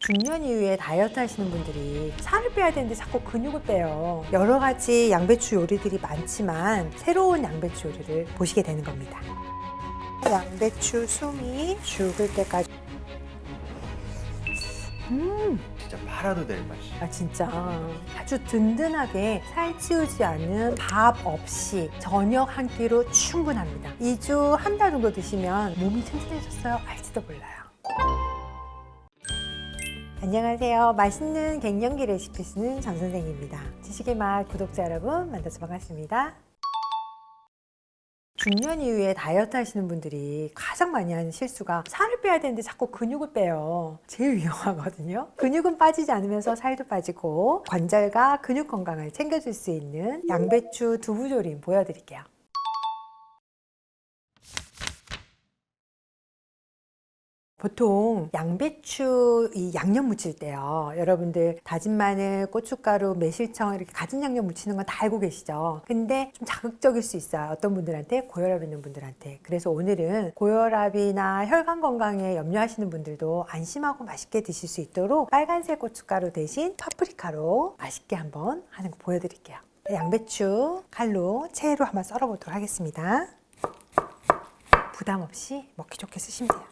중년 이후에 다이어트 하시는 분들이 살을 빼야 되는데 자꾸 근육을 빼요. 여러 가지 양배추 요리들이 많지만 새로운 양배추 요리를 보시게 되는 겁니다. 양배추 숨이 죽을 때까지. 진짜 팔아도 될 맛이. 진짜 아주 든든하게 살찌우지 않은 밥 없이 저녁 한 끼로 충분합니다. 2주 한 달 정도 드시면 몸이 튼튼해졌어요. 알지도 몰라요. 안녕하세요. 맛있는 갱년기 레시피 쓰는 정 선생입니다. 지식의 맛 구독자 여러분 만나서 반갑습니다. 중년 이후에 다이어트 하시는 분들이 가장 많이 하는 실수가 살을 빼야 되는데 자꾸 근육을 빼요. 제일 위험하거든요. 근육은 빠지지 않으면서 살도 빠지고 관절과 근육 건강을 챙겨줄 수 있는 양배추 두부조림 보여드릴게요. 보통 양배추 이 양념 무칠 때요, 여러분들 다진 마늘, 고춧가루, 매실청 이렇게 가진 양념 무치는 건 다 알고 계시죠? 근데 좀 자극적일 수 있어요. 어떤 분들한테, 고혈압 있는 분들한테. 그래서 오늘은 고혈압이나 혈관 건강에 염려하시는 분들도 안심하고 맛있게 드실 수 있도록 빨간색 고춧가루 대신 파프리카로 맛있게 한번 하는 거 보여드릴게요. 양배추 칼로 채로 한번 썰어보도록 하겠습니다. 부담 없이 먹기 좋게 쓰시면 돼요.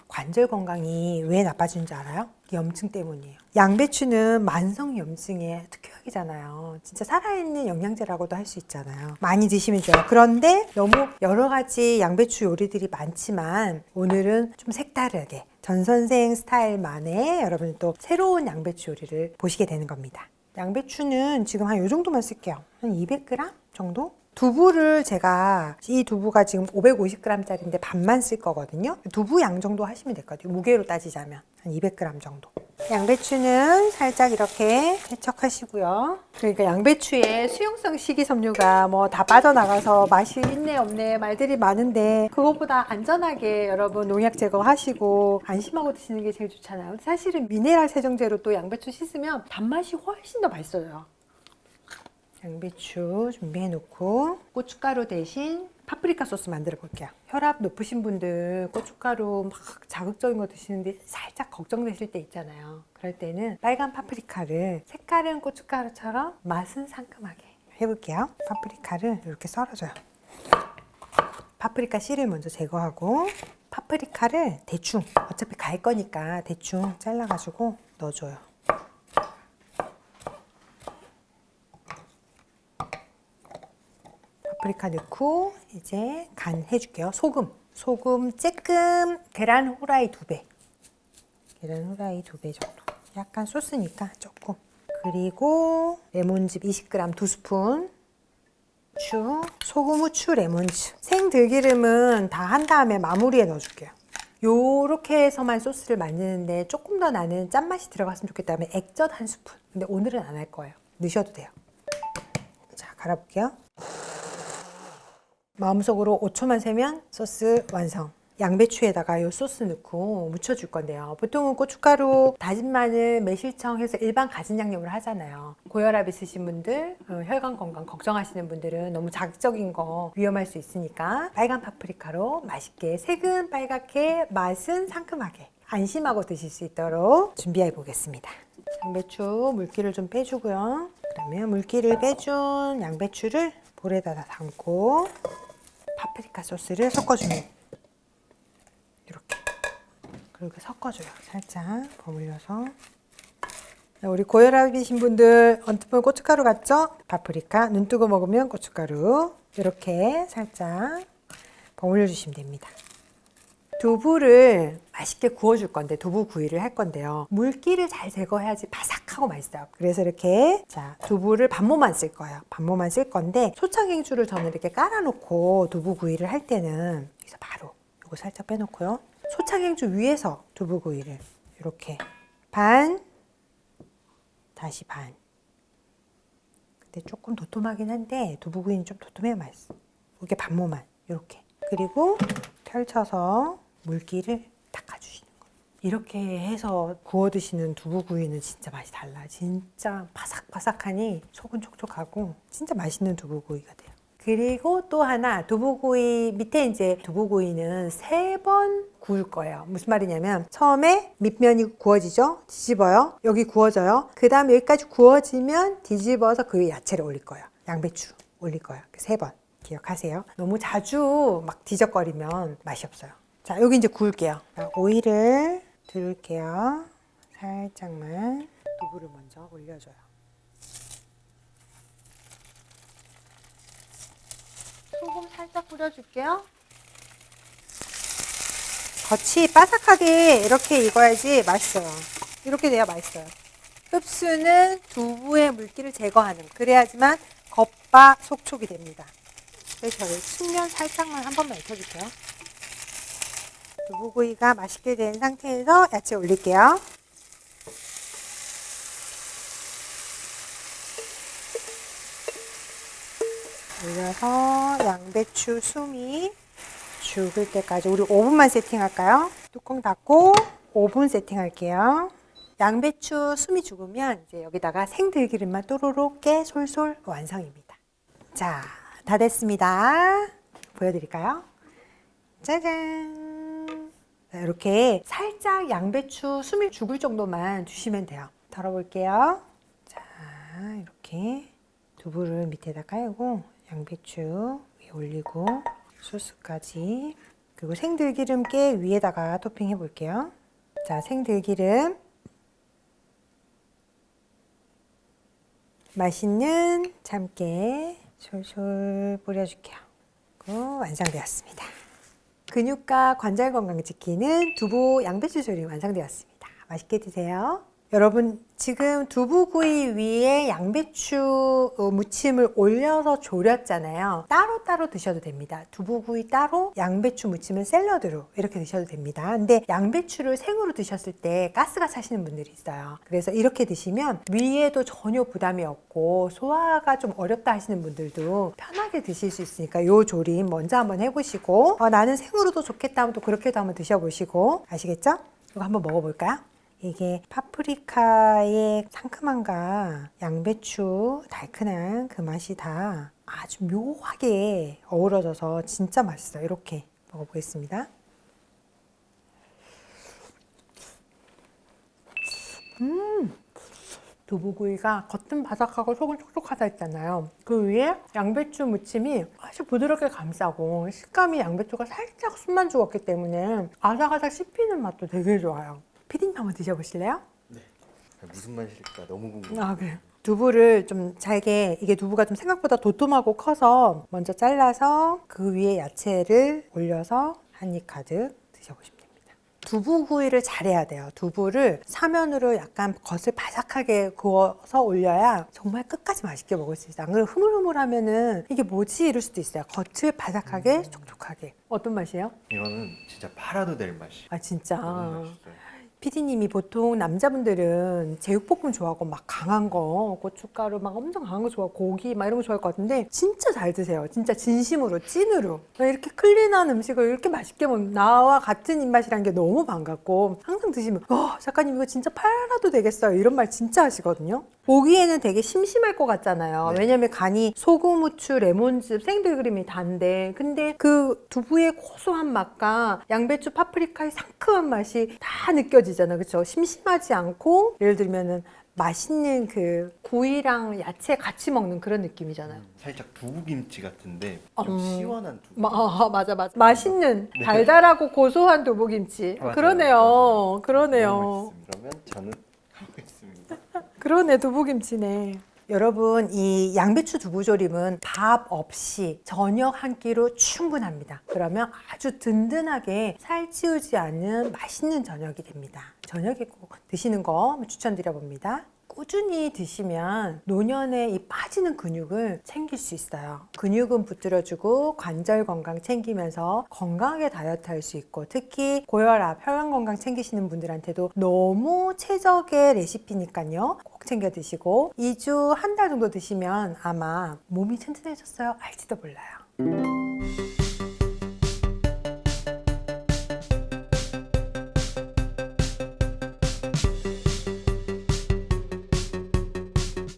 관절 건강이 왜 나빠지는 줄 알아요? 염증 때문이에요. 양배추는 만성 염증의 특효약이잖아요. 진짜 살아있는 영양제라고도 할 수 있잖아요. 많이 드시면 좋아요. 그런데 너무 여러 가지 양배추 요리들이 많지만 오늘은 좀 색다르게 전선생 스타일만의 여러분 또 새로운 양배추 요리를 보시게 되는 겁니다. 양배추는 지금 한 이 정도만 쓸게요. 한 200g 정도? 두부를 제가 이 두부가 지금 550g짜리인데 반만 쓸 거거든요. 두부 양 정도 하시면 될 것 같아요. 무게로 따지자면 한 200g 정도. 양배추는 살짝 이렇게 세척하시고요. 그러니까 양배추에 수용성 식이섬유가 뭐 다 빠져나가서 맛이 있네 없네 말들이 많은데 그것보다 안전하게 여러분 농약 제거하시고 안심하고 드시는 게 제일 좋잖아요. 사실은 미네랄 세정제로 또 양배추 씻으면 단맛이 훨씬 더 맛있어요. 양배추 준비해 놓고 고춧가루 대신 파프리카 소스 만들어 볼게요. 혈압 높으신 분들 고춧가루 막 자극적인 거 드시는데 살짝 걱정되실 때 있잖아요. 그럴 때는 빨간 파프리카를 색깔은 고춧가루처럼 맛은 상큼하게 해볼게요. 파프리카를 이렇게 썰어줘요. 파프리카 씨를 먼저 제거하고 파프리카를 대충 어차피 갈 거니까 대충 잘라가지고 넣어줘요. 파프리카 넣고 이제 간 해줄게요. 소금 조금, 계란 후라이 2배, 계란 후라이 2배 정도. 약간 소스니까 조금. 그리고 레몬즙 20g 2스푼, 후추, 소금, 후추, 레몬즙. 생들기름은 다 한 다음에 마무리에 넣어줄게요. 요렇게 해서만 소스를 만드는데 조금 더 나는 짠맛이 들어갔으면 좋겠다 하면 액젓 1스푼. 근데 오늘은 안 할 거예요. 넣으셔도 돼요. 자, 갈아볼게요. 마음속으로 5초만 세면 소스 완성. 양배추에다가 이 소스 넣고 묻혀줄 건데요. 보통은 고춧가루, 다진 마늘, 매실청 해서 일반 가진 양념을 하잖아요. 고혈압 있으신 분들, 혈관 건강 걱정하시는 분들은 너무 자극적인 거 위험할 수 있으니까 빨간 파프리카로 맛있게 색은 빨갛게 맛은 상큼하게 안심하고 드실 수 있도록 준비해 보겠습니다. 양배추 물기를 좀 빼주고요. 그러면 물기를 빼준 양배추를 볼에다 담고 파프리카 소스를 섞어주는, 이렇게 그렇게 섞어줘요. 살짝 버무려서. 우리 고혈압이신 분들 언뜻 보면 고춧가루 같죠? 파프리카, 눈 뜨고 먹으면 고춧가루. 이렇게 살짝 버무려 주시면 됩니다. 두부를 맛있게 구워줄 건데 두부 구이를 할 건데요. 물기를 잘 제거해야지 바삭하고 맛있어요. 그래서 이렇게 자 두부를 반모만 쓸 거예요. 반모만 쓸 건데 소창행주를 저는 이렇게 깔아놓고 두부 구이를 할 때는 여기서 바로 이거 살짝 빼놓고요. 소창행주 위에서 두부 구이를 이렇게 반 다시 반. 근데 조금 도톰하긴 한데 두부 구이는 좀 도톰해야 맛있어. 이게 반모만 이렇게. 그리고 펼쳐서 물기를 닦아주시는 거예요. 이렇게 해서 구워 드시는 두부구이는 진짜 맛이 달라요. 진짜 바삭바삭하니 속은 촉촉하고 진짜 맛있는 두부구이가 돼요. 그리고 또 하나 두부구이 밑에 이제 두부구이는 3번 구울 거예요. 무슨 말이냐면 처음에 밑면이 구워지죠. 뒤집어요. 여기 구워져요. 그 다음에 여기까지 구워지면 뒤집어서 그 위에 야채를 올릴 거예요. 양배추 올릴 거예요. 3번 기억하세요. 너무 자주 막 뒤적거리면 맛이 없어요. 자, 여기 이제 구울게요. 자, 오일을 두를게요. 살짝만 두부를 먼저 올려줘요. 소금 살짝 뿌려줄게요. 겉이 바삭하게 이렇게 익어야지 맛있어요. 이렇게 돼야 맛있어요. 흡수는 두부의 물기를 제거하는, 그래야지만 겉바속촉이 됩니다. 그래서 저희 측면 살짝만 한 번만 익혀줄게요. 두부구이가 맛있게 된 상태에서 야채 올릴게요. 올려서 양배추 숨이 죽을 때까지 우리 5분만 세팅할까요? 뚜껑 닫고 5분 세팅할게요. 양배추 숨이 죽으면 이제 여기다가 생들기름만 또로록 깨 솔솔 완성입니다. 자, 다 됐습니다. 보여드릴까요? 짜잔! 자, 이렇게 살짝 양배추 숨이 죽을 정도만 두시면 돼요. 덜어볼게요. 자, 이렇게 두부를 밑에다 깔고 양배추 위에 올리고 소스까지, 그리고 생들기름 깨 위에다가 토핑 해볼게요. 자, 생들기름 맛있는 참깨 솔솔 뿌려줄게요. 그리고 완성되었습니다. 근육과 관절 건강 지키는 두부 양배추 조림 완성되었습니다. 맛있게 드세요. 여러분, 지금 두부구이 위에 양배추 무침을 올려서 졸였잖아요. 따로따로 드셔도 됩니다. 두부구이 따로, 양배추 무침은 샐러드로 이렇게 드셔도 됩니다. 근데 양배추를 생으로 드셨을 때 가스가 차시는 분들이 있어요. 그래서 이렇게 드시면 위에도 전혀 부담이 없고 소화가 좀 어렵다 하시는 분들도 편하게 드실 수 있으니까 이 조림 먼저 한번 해보시고, 나는 생으로도 좋겠다 하면 또 그렇게도 한번 드셔보시고, 아시겠죠? 이거 한번 먹어볼까요? 이게 파프리카의 상큼함과 양배추 달큰한 그 맛이 다 아주 묘하게 어우러져서 진짜 맛있어요. 이렇게 먹어보겠습니다. 두부구이가 겉은 바삭하고 속은 촉촉하다 했잖아요. 그 위에 양배추 무침이 아주 부드럽게 감싸고 식감이 양배추가 살짝 숨만 죽었기 때문에 아삭아삭 씹히는 맛도 되게 좋아요. 피디님 한번 드셔보실래요? 네. 무슨 맛일까 너무 궁금해요. 그래. 두부를 좀 잘게, 이게 두부가 좀 생각보다 도톰하고 커서 먼저 잘라서 그 위에 야채를 올려서 한 입 가득 드셔보시면 됩니다. 두부구이를 잘해야 돼요. 두부를 사면으로 약간 겉을 바삭하게 구워서 올려야 정말 끝까지 맛있게 먹을 수 있어요. 안 그러면 흐물흐물하면은 이게 뭐지 이럴 수도 있어요. 겉을 바삭하게 촉촉하게. 어떤 맛이에요? 이거는 진짜 팔아도 될 맛이. 아, 진짜. 너무 맛있어요. 피디님이 보통 남자분들은 제육볶음 좋아하고 막 강한 거, 고춧가루 막 엄청 강한 거 좋아하고 고기 막 이런 거 좋아할 것 같은데 진짜 잘 드세요. 진짜 진심으로, 찐으로. 이렇게 클린한 음식을 이렇게 맛있게 먹는 나와 같은 입맛이라는 게 너무 반갑고, 항상 드시면 작가님 이거 진짜 팔아도 되겠어요 이런 말 진짜 하시거든요. 보기에는 되게 심심할 것 같잖아요. 네. 왜냐면 간이 소금, 후추, 레몬즙, 생들기름이 단데, 근데 그 두부의 고소한 맛과 양배추, 파프리카의 상큼한 맛이 다 느껴지잖아요. 그렇죠? 심심하지 않고, 예를 들면은 맛있는 그 구이랑 야채 같이 먹는 그런 느낌이잖아요. 살짝 두부김치 같은데 음. 좀 시원한 두부. 맞아. 맛있는 네. 달달하고 고소한 두부김치. 맞아요. 그러네요. 너무 그러네요. 맛있습니다. 그러면 저는 가보겠습니다. 그러네, 두부김치네. 여러분, 이 양배추 두부조림은 밥 없이 저녁 한 끼로 충분합니다. 그러면 아주 든든하게 살찌우지 않는 맛있는 저녁이 됩니다. 저녁에 꼭 드시는 거 추천드려 봅니다. 꾸준히 드시면 노년에 이 빠지는 근육을 챙길 수 있어요. 근육은 붙들어주고 관절 건강 챙기면서 건강하게 다이어트 할 수 있고, 특히 고혈압, 혈관 건강 챙기시는 분들한테도 너무 최적의 레시피니까요. 꼭 챙겨 드시고 2주, 한 달 정도 드시면 아마 몸이 튼튼해졌어요. 알지도 몰라요.